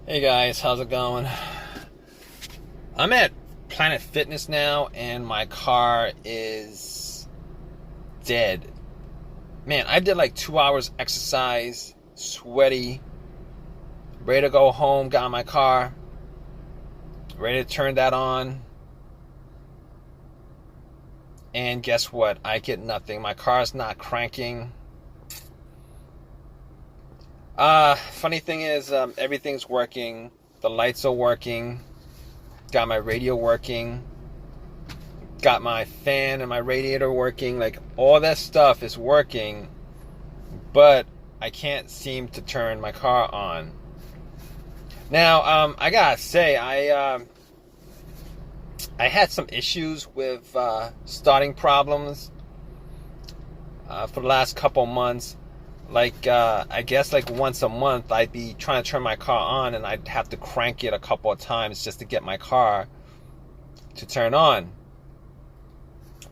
Hey guys, how's it going? I'm at Planet Fitness now and my car is dead. Man, I did like 2 hours exercise, sweaty, ready to go home, got in my car, ready to turn that on. And guess what? I get nothing. My car's not cranking. Funny thing is, everything's working. The lights are working. Got my radio working. Got my fan and my radiator working. Like, all that stuff is working. But I can't seem to turn my car on. Now, I gotta say, I had some issues with starting problems for the last couple months. Like, I guess like once a month I'd be trying to turn my car on and I'd have to crank it a couple of times just to get my car to turn on.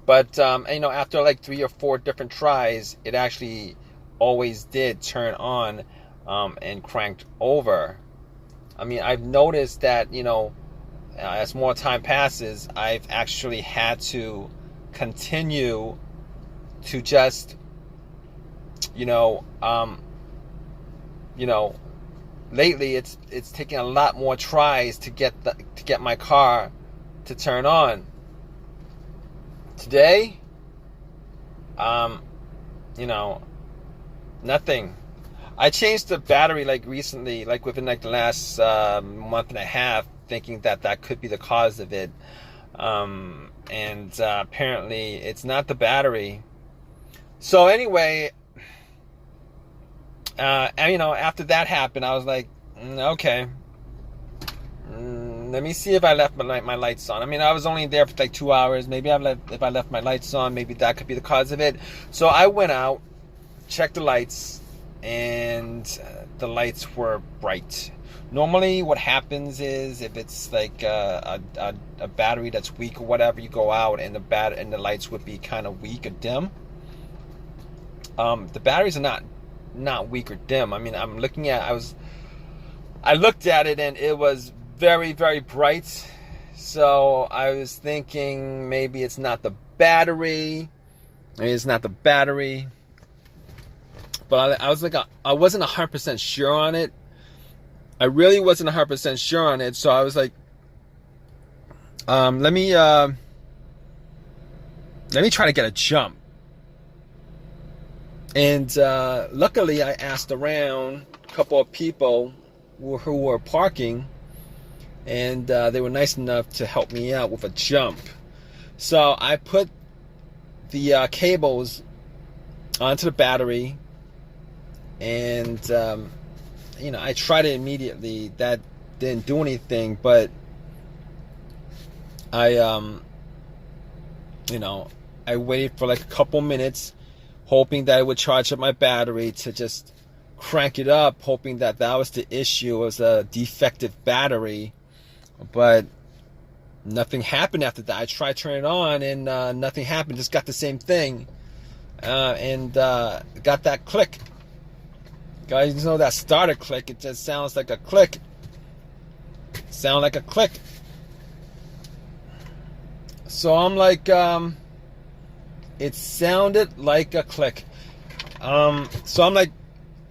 But, after like 3 or 4 different tries, it actually always did turn on and cranked over. I mean, I've noticed that, as more time passes, I've actually had to continue to just lately it's taking a lot more tries to get my car to turn on. Today, nothing. I changed the battery like recently, like within like the last month and a half, thinking that could be the cause of it. And apparently it's not the battery. So anyway, after that happened, I was like, okay, let me see if I left my lights on. I mean, I was only there for like 2 hours. Maybe if I left my lights on, maybe that could be the cause of it. So I went out, checked the lights, and the lights were bright. Normally what happens is if it's like a battery that's weak or whatever, you go out and the lights would be kind of weak or dim. The batteries are not weak or dim. I mean, I looked at it and it was very, very bright. So I was thinking maybe it's not the battery. Maybe it's not the battery. But I was like, I wasn't 100% sure on it. I really wasn't 100% sure on it. So I was like, let me try to get a jump. And luckily, I asked around a couple of people who were parking, and they were nice enough to help me out with a jump. So I put the cables onto the battery, and I tried it immediately. That didn't do anything, but I waited for like a couple minutes, hoping that it would charge up my battery to just crank it up, hoping that was the issue. It was a defective battery, but nothing happened after that. I tried turning it on and nothing happened. Just got the same thing, and got that click. Guys, you know that starter click? It just sounds like a click. Sound like a click. So I'm like, it sounded like a click. So I'm like,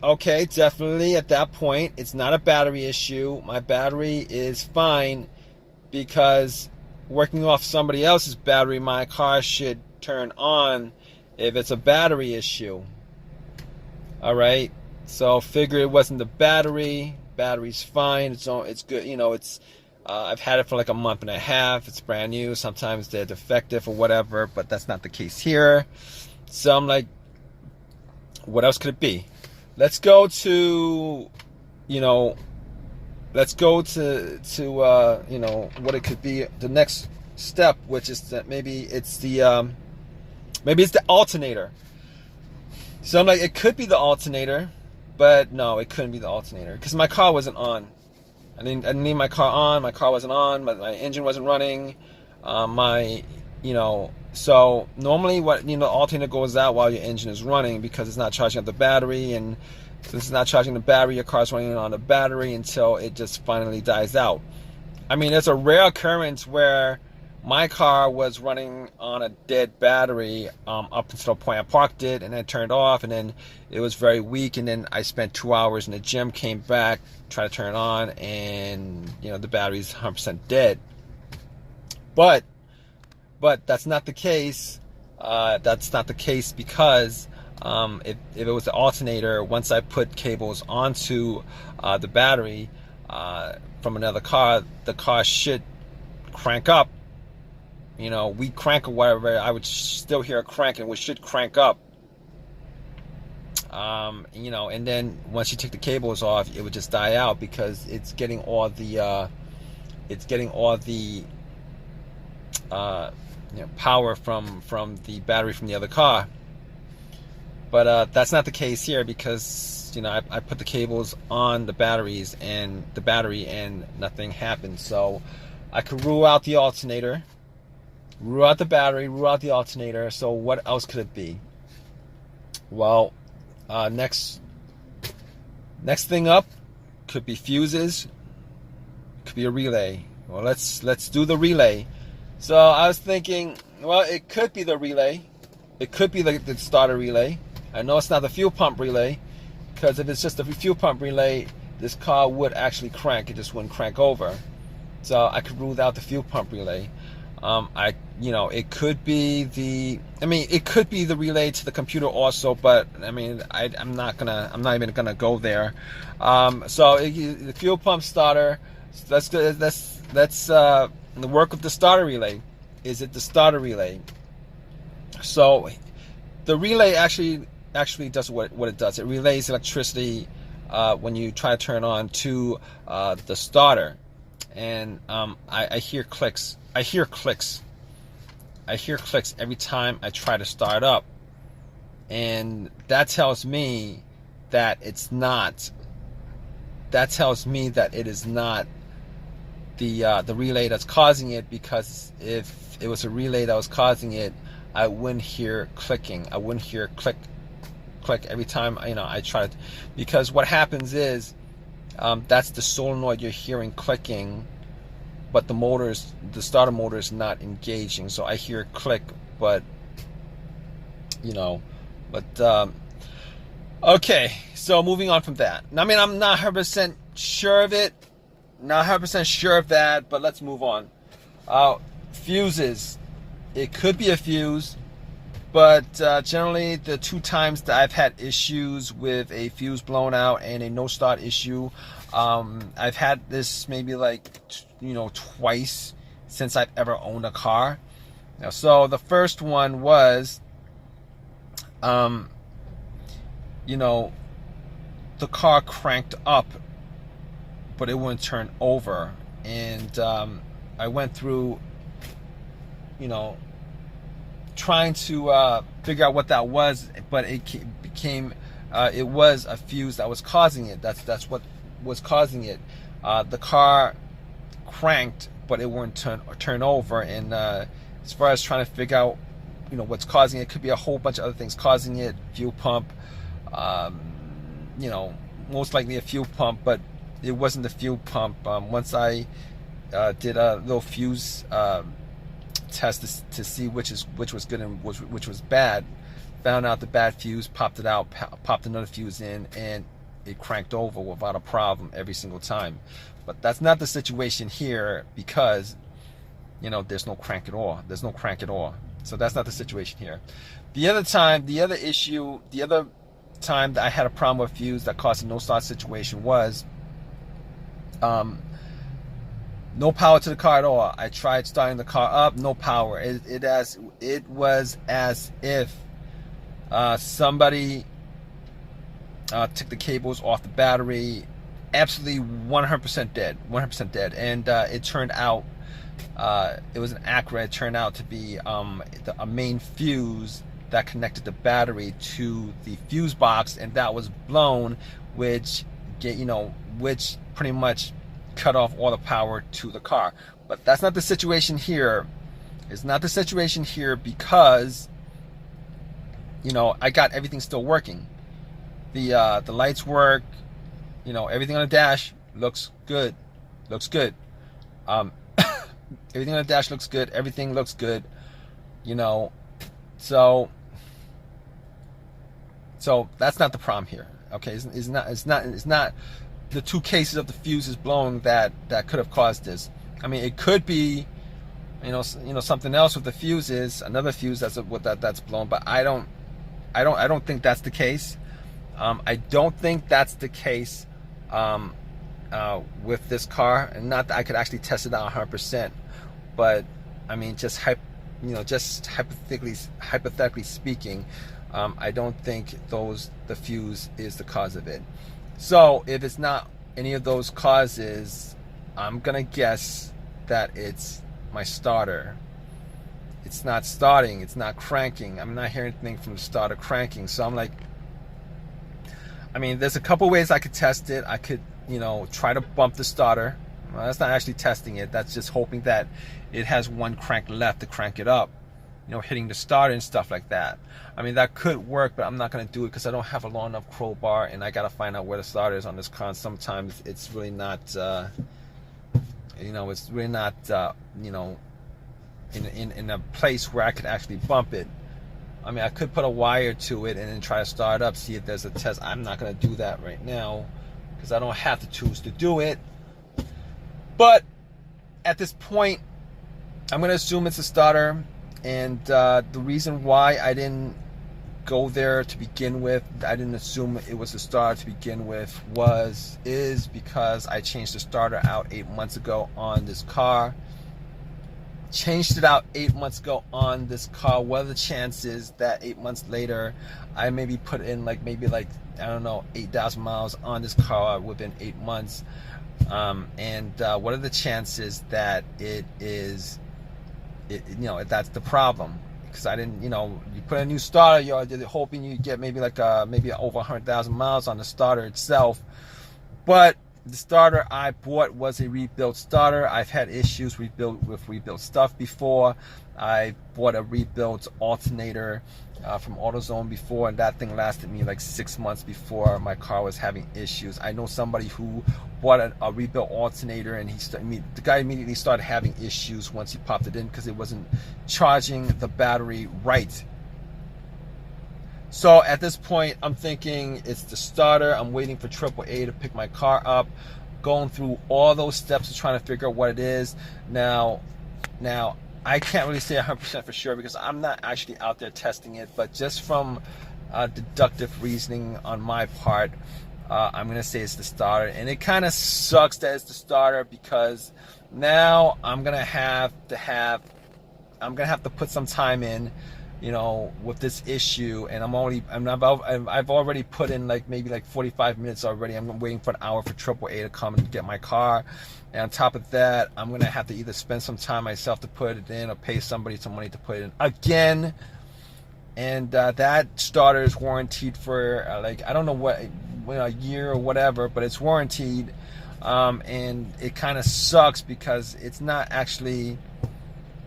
okay, definitely at that point, it's not a battery issue. My battery is fine, because working off somebody else's battery, my car should turn on if it's a battery issue. All right. So figure it wasn't the battery. Battery's fine. It's good. I've had it for like a month and a half. It's brand new. Sometimes they're defective or whatever, but that's not the case here. So I'm like, what else could it be? Let's go to what it could be, the next step, which is that maybe it's the alternator. So I'm like, it could be the alternator, but no, it couldn't be the alternator, because my car wasn't on. I didn't need my car on. My car wasn't on. My engine wasn't running. My So normally the alternator goes out while your engine is running because it's not charging up the battery, and since it's not charging the battery, your car's running on the battery until it just finally dies out. I mean, there's a rare occurrence where my car was running on a dead battery up until the point I parked it and then turned off, and then it was very weak, and then I spent 2 hours in the gym, came back, tried to turn it on, and the battery's 100% dead. But that's not the case. That's not the case because if it was the alternator, once I put cables onto the battery from another car, the car should crank up. We crank or whatever, I would still hear a crank, and we should crank up. And then once you take the cables off, it would just die out because it's getting all the power from the battery from the other car. But that's not the case here because I put the cables on the battery and nothing happened. So I could rule out the alternator, rule out the battery, rule out the alternator. So what else could it be? Well, next thing up could be fuses, could be a relay. Well, let's do the relay. So I was thinking, well, it could be the relay. It could be the starter relay. I know it's not the fuel pump relay, because if it's just the fuel pump relay, this car would actually crank. It just wouldn't crank over. So I could rule out the fuel pump relay. It could be it could be the relay to the computer also, but I'm not even gonna go there. So the fuel pump starter. Let's the work of the starter relay. Is it the starter relay? So the relay actually does what it does. It relays electricity when you try to turn on to the starter, and I hear clicks. I hear clicks every time I try to start up, and that tells me that it's not. That tells me that it is not the relay that's causing it, because if it was a relay that was causing it, I wouldn't hear clicking. I wouldn't hear click every time I try to, because what happens is that's the solenoid you're hearing clicking, but the starter motor is not engaging. So I hear click, but okay. So moving on from that. I'm not 100% sure of it. Not 100% sure of that, but let's move on. Fuses. It could be a fuse, but generally the 2 times that I've had issues with a fuse blown out and a no start issue, I've had this maybe twice since I've ever owned a car. So the first one was, the car cranked up, but it wouldn't turn over, and I went through trying to figure out what that was, but it became it was a fuse that was causing it. That's what was causing it. The car cranked, but it wouldn't turn over, and as far as trying to figure out what's causing it, could be a whole bunch of other things causing it. Fuel pump, most likely a fuel pump, but it wasn't the fuel pump. Once I did a little fuse test to see which was good and which was bad, found out the bad fuse, popped it out, popped another fuse in, and it cranked over without a problem every single time. But that's not the situation here, because there's no crank at all. There's no crank at all. So that's not the situation here. The other time that I had a problem with fuse that caused a no start situation was no power to the car at all. I tried starting the car up, no power. It was as if somebody took the cables off the battery. Absolutely 100% dead. 100% dead. And it turned out, it was an Acura. It turned out to be a main fuse that connected the battery to the fuse box, and that was blown, which pretty much cut off all the power to the car. But that's not the situation here. It's not the situation here because, you know, I got everything still working. The lights work, you know, everything on the dash looks good. Everything on the dash looks good. Everything looks good, you know. So that's not the problem here. Okay, it's not the two cases of the fuses blowing that could have caused this. I mean, it could be, you know, something else with the fuses, another fuse that's blown, but I don't think that's the case. I don't think that's the case with this car, and not that I could actually test it out 100%, but I mean, just hypothetically speaking, I don't think the fuse is the cause of it. So if it's not any of those causes, I'm gonna guess that it's my starter. It's not starting, it's not cranking. I'm not hearing anything from the starter cranking. So I'm like, I mean, there's a couple ways I could test it. I could, you know, try to bump the starter. Well, that's not actually testing it. That's just hoping that it has one crank left to crank it up, you know, hitting the starter and stuff like that. I mean, that could work, but I'm not going to do it because I don't have a long enough crowbar, and I got to find out where the starter is on this car. Sometimes it's really not, you know, it's really not, you know, in a place where I could actually bump it. I mean, I could put a wire to it and then try to start it up, see if there's a test. I'm not going to do that right now because I don't have the tools to do it. But at this point, I'm going to assume it's a starter. And the reason why I didn't go there to begin with, I didn't assume it was a starter to begin with, is because I changed the starter out 8 months ago on this car. Changed it out 8 months ago on this car. What are the chances that 8 months later I maybe put in maybe I don't know, 8,000 miles on this car within 8 months? And what are the chances that it is, you know, that's the problem? Because I didn't, you know, you put a new starter, you're hoping you get maybe maybe over 100,000 miles on the starter itself. But the starter I bought was a rebuilt starter. I've had issues with rebuilt stuff before. I bought a rebuilt alternator from AutoZone before, and that thing lasted me like 6 months before my car was having issues. I know somebody who bought a rebuilt alternator, and the guy immediately started having issues once he popped it in because it wasn't charging the battery right. So at this point, I'm thinking it's the starter. I'm waiting for AAA to pick my car up, going through all those steps of trying to figure out what it is. Now I can't really say 100% for sure because I'm not actually out there testing it, but just from deductive reasoning on my part, I'm gonna say it's the starter. And it kind of sucks that it's the starter because now I'm gonna have to put some time in, you know, with this issue, and I've already put in maybe 45 minutes already. I'm waiting for an hour for AAA to come and get my car, and on top of that, I'm gonna have to either spend some time myself to put it in or pay somebody some money to put it in again. And that starter is warranted for I don't know what, a year or whatever, but it's warranted, and it kind of sucks because it's not actually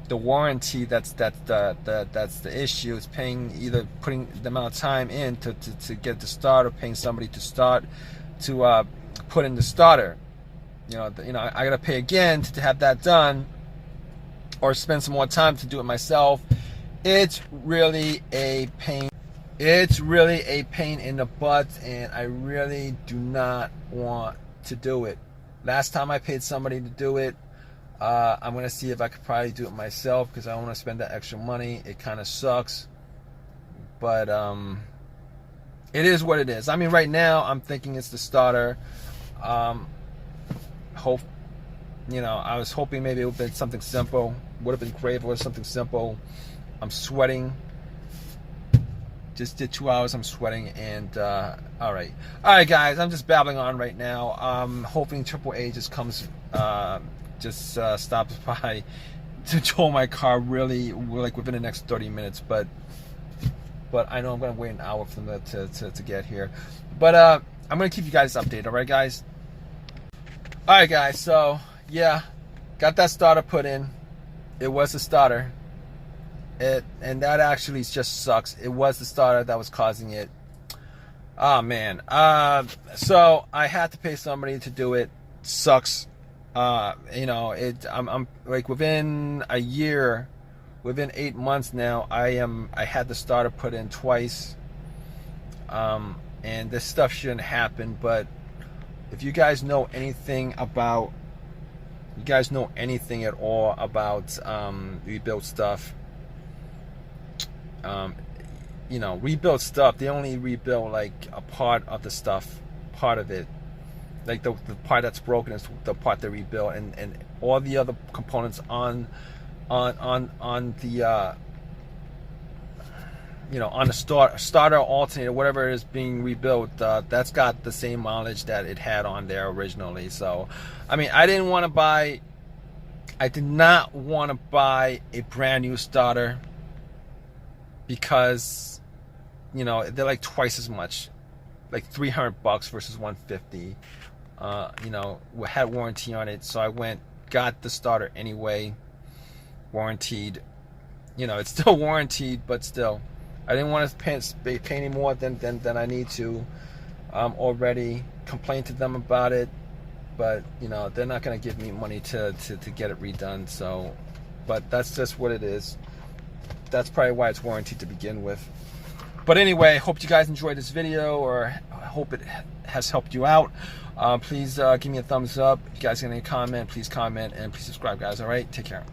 the warranty that's the issue. It's either putting the amount of time in to get the starter, paying somebody to put in the starter. You know, I gotta pay again to have that done, or spend some more time to do it myself. It's really a pain. It's really a pain in the butt, and I really do not want to do it. Last time I paid somebody to do it, I'm going to see if I could probably do it myself because I don't want to spend that extra money. It kind of sucks. But it is what it is. I mean, right now, I'm thinking it's the starter. I was hoping maybe it would have been something simple. Would have been great if it was something simple. I'm sweating. Just did 2 hours, I'm sweating, and all right, guys, I'm just babbling on right now. I'm hoping AAA just comes, stops by to tow my car really within the next 30 minutes. But I know I'm gonna wait an hour for them to get here. But I'm gonna keep you guys updated. All right, guys. All right, guys. So yeah, got that starter put in. It was a starter. and that actually just sucks. It was the starter that was causing it. Oh man. So I had to pay somebody to do it. Sucks. You know, I'm like within a year, within 8 months now, I had the starter put in twice. And this stuff shouldn't happen, but if you guys know anything about, you guys know anything at all about rebuild stuff, you know, rebuild stuff, they only rebuild like a part of the stuff, part of it. Like the part that's broken is the part they rebuild, and all the other components on the you know, on the starter, alternator, whatever is being rebuilt, that's got the same mileage that it had on there originally. So, I mean, I did not want to buy a brand new starter because, you know, they're like twice as much, like $300 versus $150. You know, had warranty on it, so I got the starter anyway, warranted. You know, it's still warranted, but still, I didn't want to pay any more than I need to. Already complained to them about it, but you know, they're not going to give me money to get it redone. So, but that's just what it is. That's probably why it's warranted to begin with. But anyway, hope you guys enjoyed this video, or I hope it has helped you out. Please give me a thumbs up. If you guys got any comment, please comment, and please subscribe, guys. All right, take care.